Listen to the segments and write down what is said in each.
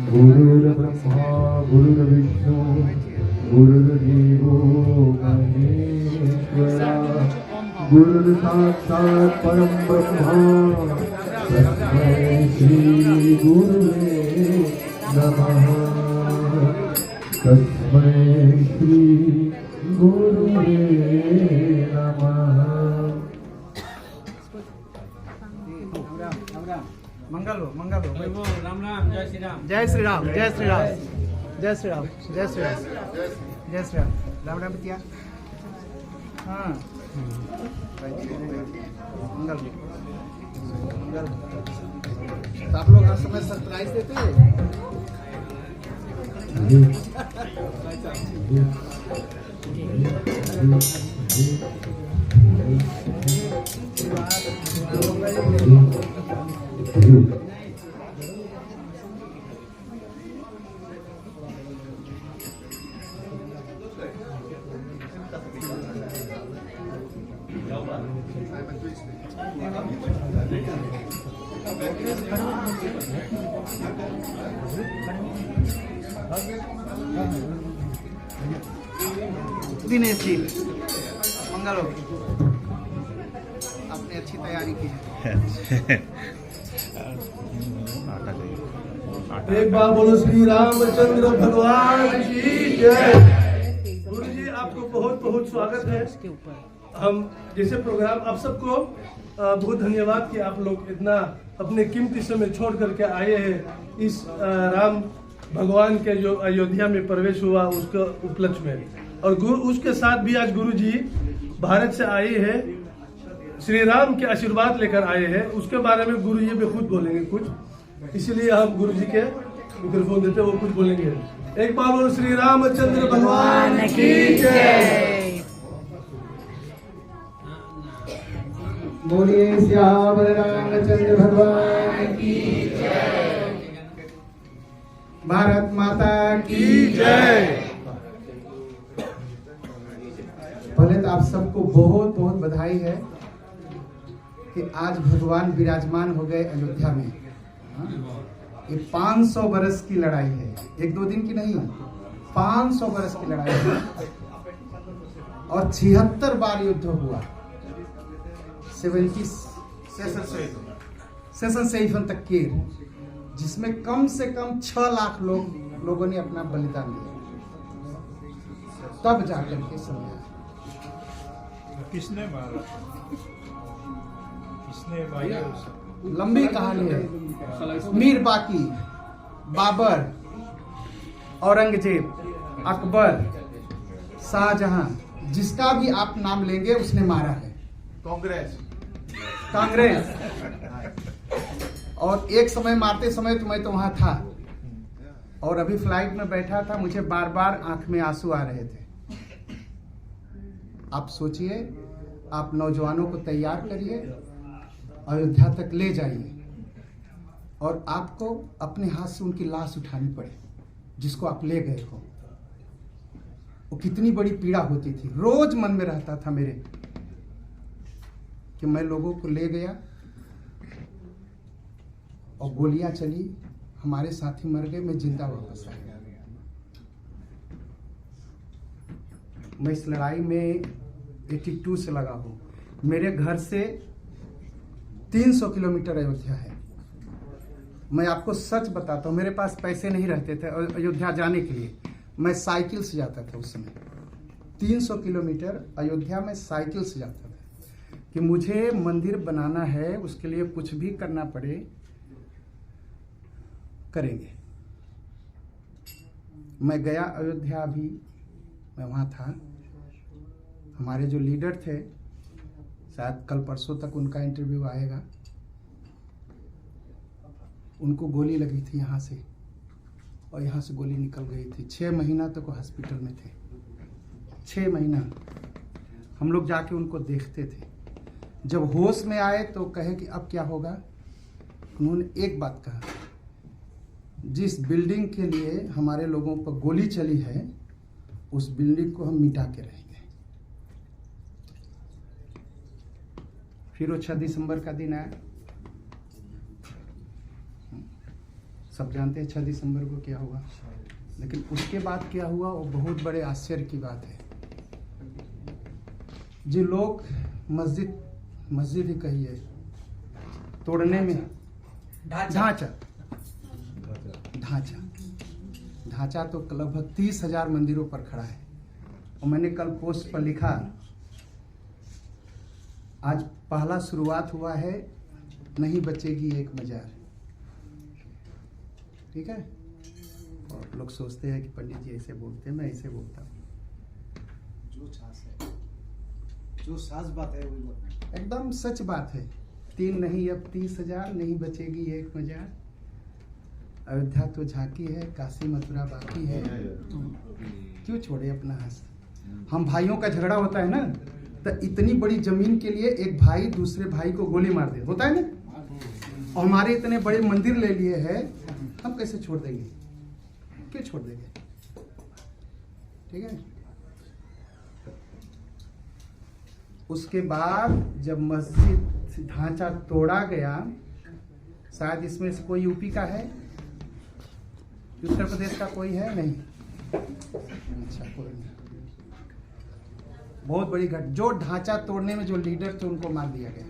गुरुर्ब्रह्मा गुरुर्विष्णु गुरुर्देवो महेश्वरा गुरुर्साक्षात् परं ब्रह्मा तस्मै श्री गुरुवे नमः तस्मै श्री गुरुवे नमः। मंगल हो राम राम जय श्री राम जय श्री राम जय श्री राम जय श्री राम जय श्री राम जय श्री राम राम राम बिटिया। हाँ मंगल मंगल। तो आप लोग हर समय सरप्राइज देते हैं। दिनेश जी मंगल हो, आपने अच्छी तैयारी की है। एक बार बोलो श्री रामचंद्र भगवान की जय। गुरु जी आपको बहुत बहुत स्वागत है। हम जैसे प्रोग्राम आप सबको बहुत धन्यवाद कि आप लोग इतना अपने कीमती समय छोड़ करके आए हैं इस राम भगवान के जो अयोध्या में प्रवेश हुआ उसके उपलक्ष्य में। और गुरु उसके साथ भी आज गुरु जी भारत से आए हैं, श्री राम के आशीर्वाद लेकर आए हैं। उसके बारे में गुरु जी भी खुद बोलेंगे कुछ, इसीलिए हम गुरु जी के मिक्रोफोन देते वो कुछ बोलेंगे। एक बार बोलो श्री रामचंद्र भगवान की जय। बोलिए श्याम रामचंद्र भगवान की जय। भारत माता की जय। पहले तो आप सबको बहुत बहुत बधाई है कि आज भगवान विराजमान हो गए अयोध्या में। ये 500 बरस की लड़ाई है, एक दो दिन की नहीं, 500 बरस की लड़ाई है। और 76 बार युद्ध हुआ, 70 सेशन से तक के, जिसमें कम से कम 6 लाख लोगों ने अपना बलिदान दिया, तब जाकर के समझा। किसने मारा? किसने मारा? लंबी कहानी है। मीर बाकी, बाबर, औरंगजेब, अकबर, शाहजहां, जिसका भी आप नाम लेंगे उसने मारा है। कांग्रेस और एक समय मारते समय तो मैं तो वहां था, और अभी फ्लाइट में बैठा था, मुझे बार बार आंख में आंसू आ रहे थे। आप सोचिए, आप नौजवानों को तैयार करिए, अयोध्या तक ले जाइए, और आपको अपने हाथ से उनकी लाश उठानी पड़े जिसको आप ले गए हो। वो कितनी बड़ी पीड़ा होती थी, रोज मन में रहता था मेरे कि मैं लोगों को ले गया और गोलियां चली, हमारे साथी मर गए, मैं जिंदा वापस आ गया। मैं इस लड़ाई में 82 से लगा हूं। मेरे घर से 300 किलोमीटर अयोध्या है। मैं आपको सच बताता हूँ, मेरे पास पैसे नहीं रहते थे अयोध्या जाने के लिए, मैं साइकिल से जाता था उस समय। 300 किलोमीटर अयोध्या में साइकिल से जाता था कि मुझे मंदिर बनाना है, उसके लिए कुछ भी करना पड़े करेंगे। मैं गया अयोध्या, अभी मैं वहाँ था। हमारे जो लीडर थे, शायद कल परसों तक उनका इंटरव्यू आएगा, उनको गोली लगी थी यहाँ से, और यहाँ से गोली निकल गई थी। 6 महीना तक वो हॉस्पिटल में थे। 6 महीना हम लोग जाके उनको देखते थे। जब होश में आए तो कहे कि अब क्या होगा। उन्होंने एक बात कहा, जिस बिल्डिंग के लिए हमारे लोगों पर गोली चली है, उस बिल्डिंग को हम मिटा के रहेंगे। फिर वो 6 दिसंबर का दिन आया। सब जानते हैं 6 दिसंबर को क्या हुआ, लेकिन उसके बाद क्या हुआ वो बहुत बड़े आश्चर्य की बात है। जो लोग मस्जिद ही कहिए तोड़ने में ढांचा तो लगभग 30,000 मंदिरों पर खड़ा है। और मैंने कल पोस्ट पर लिखा, आज पहला शुरुआत हुआ है, नहीं बचेगी एक मजार। ठीक है। और लोग सोचते हैं कि पंडित जी ऐसे बोलते हैं, मैं ऐसे बोलता हूँ। जो सास बात है वही बात एकदम सच बात है। 3 नहीं अब 30,000, नहीं बचेगी एक मजार। अयोध्या तो झांकी है, काशी मथुरा बाकी है। क्यों छोड़े अपना हंस। हम भाइयों का झगड़ा होता है ना, तो इतनी बड़ी जमीन के लिए एक भाई दूसरे भाई को गोली मार दे, होता है ना। और हमारे इतने बड़े मंदिर ले लिए हैं, हम कैसे छोड़ देंगे, क्यों छोड़ देंगे। ठीक है। उसके बाद जब मस्जिद ढांचा तोड़ा गया, शायद इसमें से कोई यूपी का है, उत्तर प्रदेश का कोई है नहीं। अच्छा, कोई नहीं। बहुत बड़ी घटना। जो ढांचा तोड़ने में जो लीडर थे उनको मार दिया गया।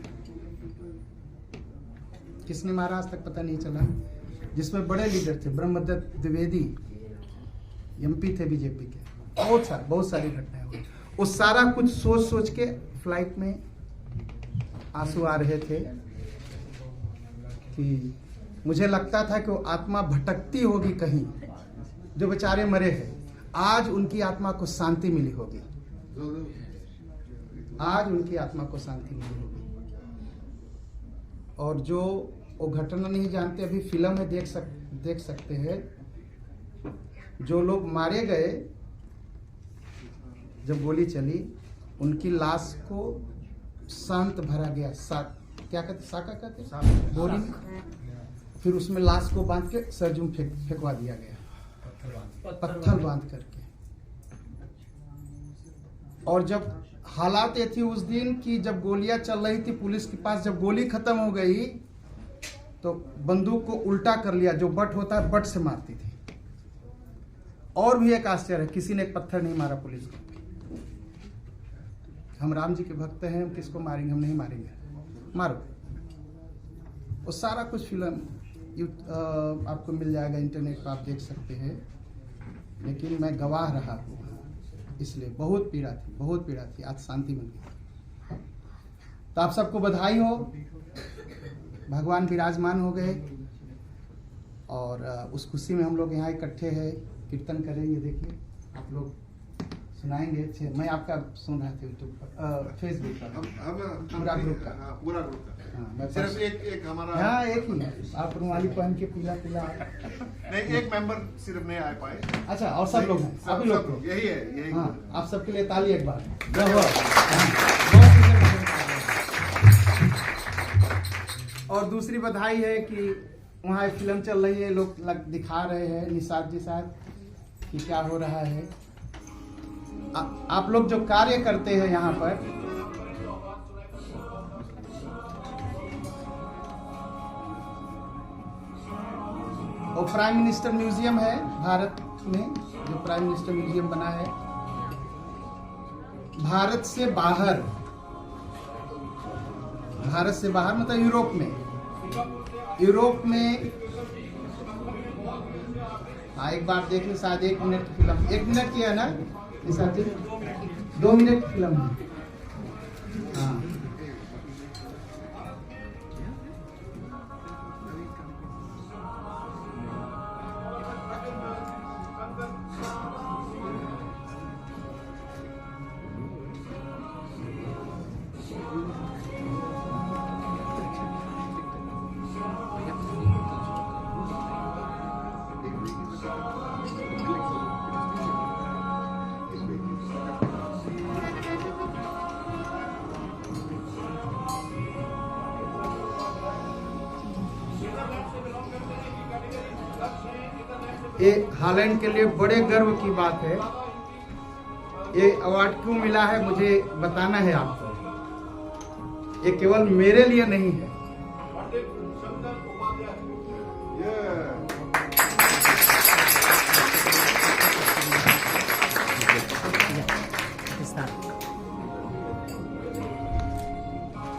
किसने मारा आज तक पता नहीं चला। जिसमें बड़े लीडर थे, ब्रह्मदत्त द्विवेदी एमपी थे बीजेपी के। बहुत सारी घटनाएं हुई। वो सारा कुछ सोच के फ्लाइट में आंसू आ रहे थे कि मुझे लगता था कि वो आत्मा भटकती होगी कहीं, जो बेचारे मरे हैं। आज उनकी आत्मा को शांति मिली होगी। आज उनकी आत्मा को शांति मिली होगी। और जो वो घटना नहीं जानते, अभी फिल्म में देख सकते हैं। जो लोग मारे गए, जब गोली चली, उनकी लाश को शांत भरा गया। क्या कहते, साका कहते, गोली में। फिर उसमें लाश को बांध के सरजूम फेंकवा दिया गया, पत्थर बांध करके। और जब हालात ये थी उस दिन की, जब गोलियां चल रही थी पुलिस के पास, जब गोली खत्म हो गई तो बंदूक को उल्टा कर लिया, जो बट होता है बट से मारती थी। और भी एक आश्चर्य है, किसी ने एक पत्थर नहीं मारा पुलिस को। हम राम जी के भक्त हैं, हम किसको मारेंगे, हम नहीं मारेंगे, मारो। वो सारा कुछ फिल्म आपको मिल जाएगा, इंटरनेट पर आप देख सकते हैं। लेकिन मैं गवाह रहा हूँ, इसलिए बहुत पीड़ा थी। आज शांति मिल गई। तो आप सबको बधाई हो, भगवान विराजमान हो गए। और उस खुशी में हम लोग यहाँ इकट्ठे हैं, कीर्तन करेंगे। देखिए आप लोग सुनाएंगे अच्छे। मैं आपका सुन रहा था यूट्यूब पर, फेसबुक पर, पूरा ग्रुप का। हाँ, मैं सिर्फ एक हमारा, हाँ एक ही। आप रुमाली पहन के पीला नहीं, एक मेंबर सिर्फ नहीं आ पाए। अच्छा, और सब लोग हैं, सभी लोग यही है। हाँ, आप सबके लिए ताली एक बार। और दूसरी बधाई है कि वहाँ एक फिल्म चल रही है, लोग दिखा रहे हैं, निषाद जी साहब, कि क्या हो रहा है। आप लोग जो कार्य करते हैं यहाँ पर, वो प्राइम मिनिस्टर म्यूजियम है भारत में, जो प्राइम मिनिस्टर म्यूजियम बना है। भारत से बाहर मतलब यूरोप में हाँ, एक बार देख लो, शायद 1 मिनट की फिल्म, 1 मिनट की है ना, 2 मिनट की फिल्म है। हाँ, ये हालैंड के लिए बड़े गर्व की बात है। ये अवार्ड क्यों मिला है मुझे बताना है आपको। ये केवल मेरे लिए नहीं है,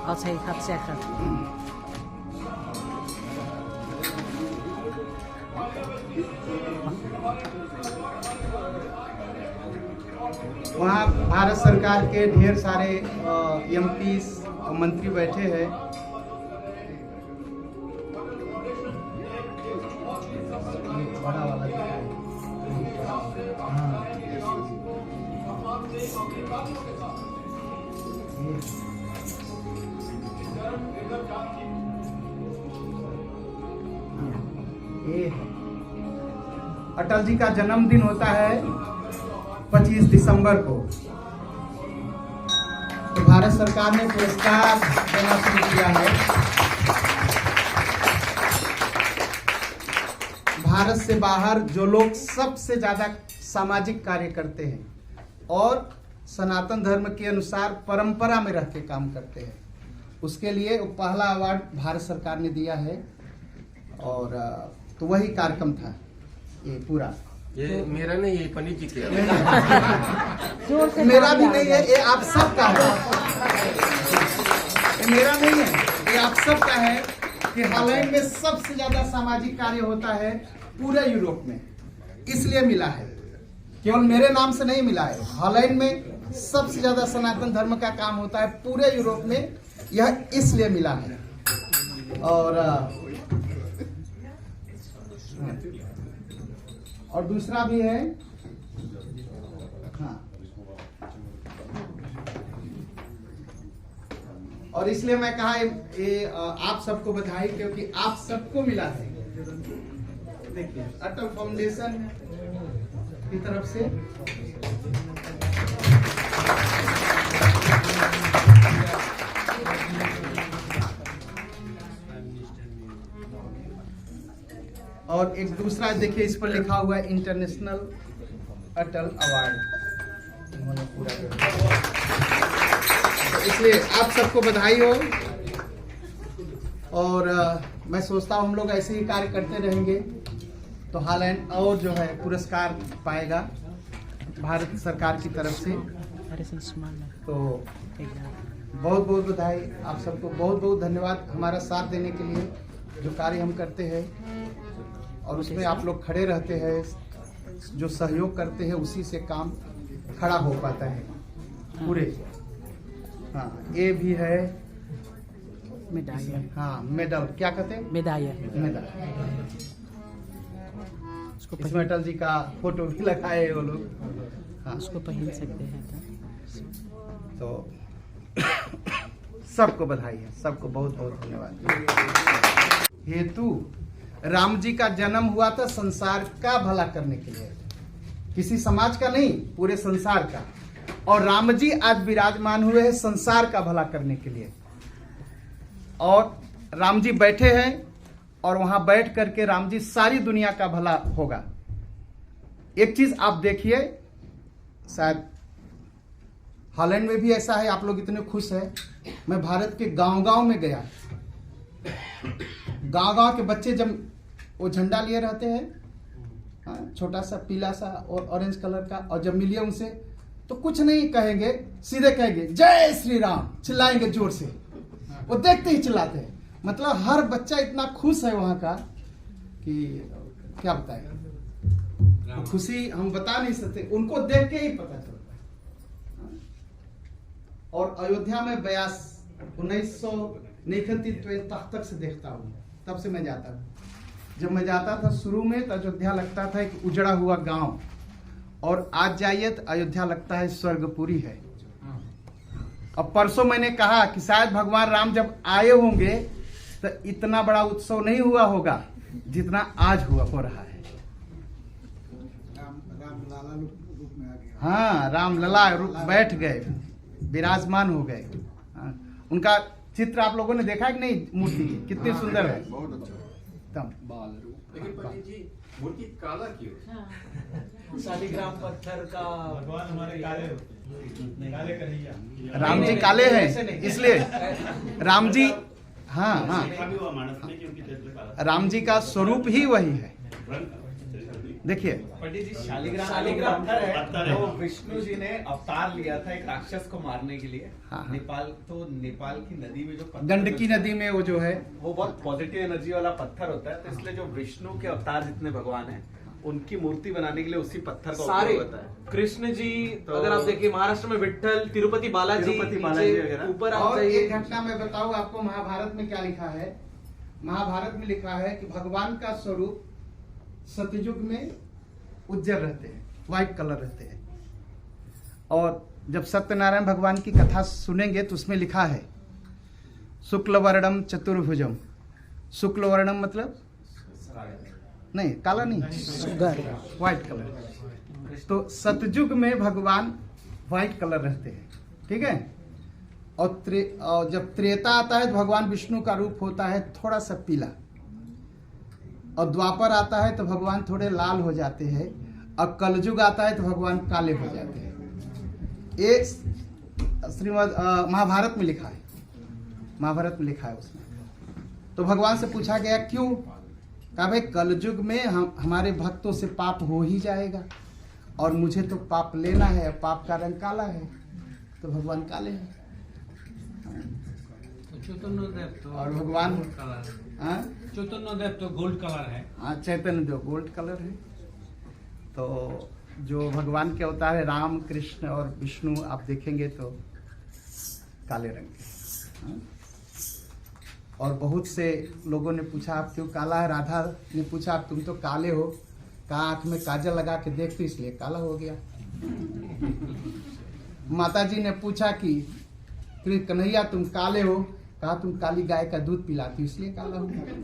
I'll sayครับแซ่ครับ वहाँ भारत सरकार के ढेर सारे एमपी मंत्री बैठे हैं। बड़ा वाला दिखाएं। हाँ। ये है। अटल जी का जन्मदिन होता है 25 दिसंबर को, तो भारत सरकार ने पुरस्कार देना शुरू किया है। भारत से बाहर जो लोग सबसे ज्यादा सामाजिक कार्य करते हैं और सनातन धर्म के अनुसार परंपरा में रह के काम करते हैं, उसके लिए वो पहला अवार्ड भारत सरकार ने दिया है। और तो वही कार्यक्रम था ये पूरा। ये मेरा नहीं, ये पंडित जी के मेरा भी नहीं है, ये आप सबका है। ये मेरा नहीं है, ये आप सबका है कि हालैंड में सबसे ज्यादा सामाजिक कार्य होता है पूरे यूरोप में, इसलिए मिला है। केवल मेरे नाम से नहीं मिला है, हालैंड में सबसे ज्यादा सनातन धर्म का काम होता है पूरे यूरोप में, यह इसलिए मिला है। और दूसरा भी है, हाँ, और इसलिए मैं कहा ये आप सबको बधाई, क्योंकि आप सबको मिला है। देखिए अटल फाउंडेशन की तरफ से और एक दूसरा देखिए इस पर लिखा हुआ है इंटरनेशनल अटल अवार्ड, इन्होंने पूरा तो इसलिए आप सबको बधाई हो। और मैं सोचता हूँ हम लोग ऐसे ही कार्य करते रहेंगे तो हालैंड और जो है पुरस्कार पाएगा भारत सरकार की तरफ से। तो बहुत बहुत बधाई आप सबको, बहुत बहुत धन्यवाद हमारा साथ देने के लिए। जो कार्य हम करते हैं और उसमें आप लोग खड़े रहते हैं, जो सहयोग करते हैं, उसी से काम खड़ा हो पाता है पूरे। हाँ, ये भी है मेडाया। हाँ, मेडल क्या कहते हैं, मेडाया। मेडल। इसमें अटल जी का फोटो भी लगाए वो लोग। हाँ, उसको पहन सकते हैं तो सबको बधाई है, सबको बहुत बहुत धन्यवाद। हेतु राम जी का जन्म हुआ था संसार का भला करने के लिए, किसी समाज का नहीं, पूरे संसार का। और राम जी आज विराजमान हुए हैं संसार का भला करने के लिए। और राम जी बैठे हैं और वहां बैठ करके राम जी सारी दुनिया का भला होगा। एक चीज आप देखिए, शायद हालैंड में भी ऐसा है, आप लोग इतने खुश हैं। मैं भारत के गांव-गांव में गया, गांव-गांव के बच्चे जब वो झंडा लिए रहते हैं, छोटा सा पीला सा और ऑरेंज कलर का, और जब मिलिए उनसे तो कुछ नहीं कहेंगे, सीधे कहेंगे जय श्री राम, चिल्लाएंगे जोर से। वो देखते ही चिल्लाते हैं। मतलब हर बच्चा इतना खुश है वहां का कि क्या बताएं, तो खुशी हम बता नहीं सकते, उनको देख के ही पता चलता है। और अयोध्या में 1939 तक से देखता हूँ, तब से मैं जाता हूँ। जब मैं जाता था शुरू में तो अयोध्या लगता था एक उजड़ा हुआ गांव, और आज जाइए तो अयोध्या लगता है स्वर्गपुरी है। अब परसों मैंने कहा कि शायद भगवान राम जब आए होंगे तो इतना बड़ा उत्सव नहीं हुआ होगा जितना आज हो रहा है। राम लाला रूप में आ गया। हाँ, राम लला रूप बैठ गए, विराजमान हो गए। हाँ, उनका चित्र आप लोगों ने देखा कि नहीं, मूर्ति कितनी सुंदर है, बहुत अच्छा। एकदम। लेकिन पंडित जी मूर्ति काला क्यों? शालिग्राम पत्थर का भगवान हमारे काले काले कन्हैया। राम जी काले हैं इसलिए राम जी, हाँ हाँ, राम जी का स्वरूप ही वही है। देखिए पंडित जी, शालिग्राम पत्थर है, वो विष्णु जी ने अवतार लिया था एक राक्षस को मारने के लिए। हाँ। नेपाल की नदी में जो पत्थर गंडकी नदी में वो जो है, वो बहुत पॉजिटिव एनर्जी वाला पत्थर होता है, तो इसलिए जो विष्णु के अवतार जितने भगवान हैं उनकी मूर्ति बनाने के लिए उसी पत्थर का सारे उपयोग होता है। कृष्ण जी, तो अगर आप देखिए महाराष्ट्र में विट्ठल, तिरुपति बालाजी नीचे वगैरह, ऊपर आप और जाइए। एक घटना मैं बताऊं आपको, महाभारत में क्या लिखा है। महाभारत में लिखा है कि भगवान का स्वरूप सतयुग में उज्जवल रहते हैं, व्हाइट कलर रहते हैं। और जब सत्यनारायण भगवान की कथा सुनेंगे तो उसमें लिखा है शुक्ल वर्णम चतुर्भुजम। शुक्ल वर्णम मतलब नहीं, काला नहीं, व्हाइट कलर। तो सतयुग में भगवान व्हाइट कलर रहते हैं, ठीक है। और जब त्रेता आता है तो भगवान विष्णु का रूप होता है थोड़ा सा पीला, और द्वापर आता है तो भगवान थोड़े लाल हो जाते हैं, और कलयुग आता है तो भगवान काले हो जाते हैं। ये श्रीमद् महाभारत में लिखा है, महाभारत में लिखा है उसमें। तो भगवान से पूछा गया क्यों? कहा भाई कलयुग में हमारे भक्तों से पाप हो ही जाएगा, और मुझे तो पाप लेना है, पाप का रंग काला है, तो भगवान काले हैं। चैतन्य देव तो और भगवान गोल्ड कलर है। हाँ? चैतन्य देव तो गोल्ड कलर है। हाँ, चैतन्य देव गोल्ड कलर है। तो जो भगवान के अवतार है राम, कृष्ण और विष्णु, आप देखेंगे तो काले रंग के। हाँ? और बहुत से लोगों ने पूछा आप क्यों काला है? राधा ने पूछा आप तुम तो काले हो, कहा आंख में काजल लगा के देखते इसलिए काला हो गया। माता जी ने पूछा कि कन्हैया तुम काले हो, कहा तुम काली गाय का दूध पिलाती इसलिए काला हो गया।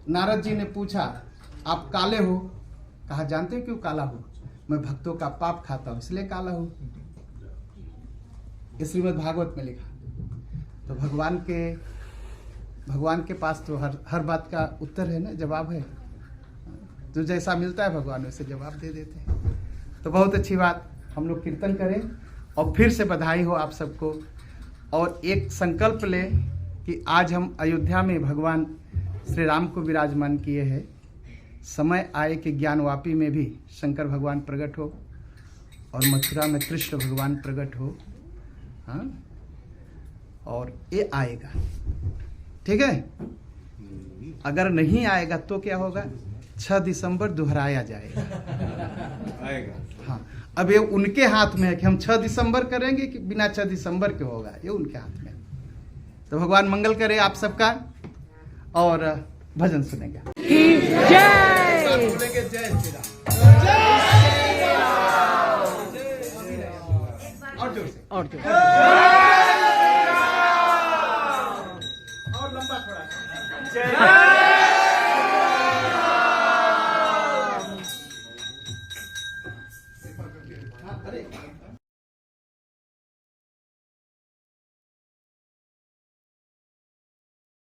नारद जी ने पूछा आप काले हो, कहा जानते हो क्यों काला हो? मैं भक्तों का पाप खाता हूं इसलिए काला हूं। ये श्रीमद् भागवत में लिखा। तो भगवान के पास तो हर बात का उत्तर है ना, जवाब है। जो जैसा मिलता है भगवान वैसे जवाब दे देते हैं। तो बहुत अच्छी बात, हम लोग कीर्तन करें और फिर से बधाई हो आप सबको। और एक संकल्प लें कि आज हम अयोध्या में भगवान श्री राम को विराजमान किए हैं। समय आए कि ज्ञानवापी में भी शंकर भगवान प्रकट हो और मथुरा में कृष्ण भगवान प्रकट हो। हाँ, और ये आएगा, ठीक है। अगर नहीं आएगा तो क्या होगा? 6 दिसंबर दोहराया जाएगा। हाँ, अब ये उनके हाथ में है कि हम 6 दिसंबर करेंगे कि बिना 6 दिसंबर के होगा, ये उनके हाथ में। तो भगवान मंगल करे आप सबका, और भजन सुनेंगे। बोलेंगे जय श्री राम। और जोर से, और जो और लंबा थोड़ा।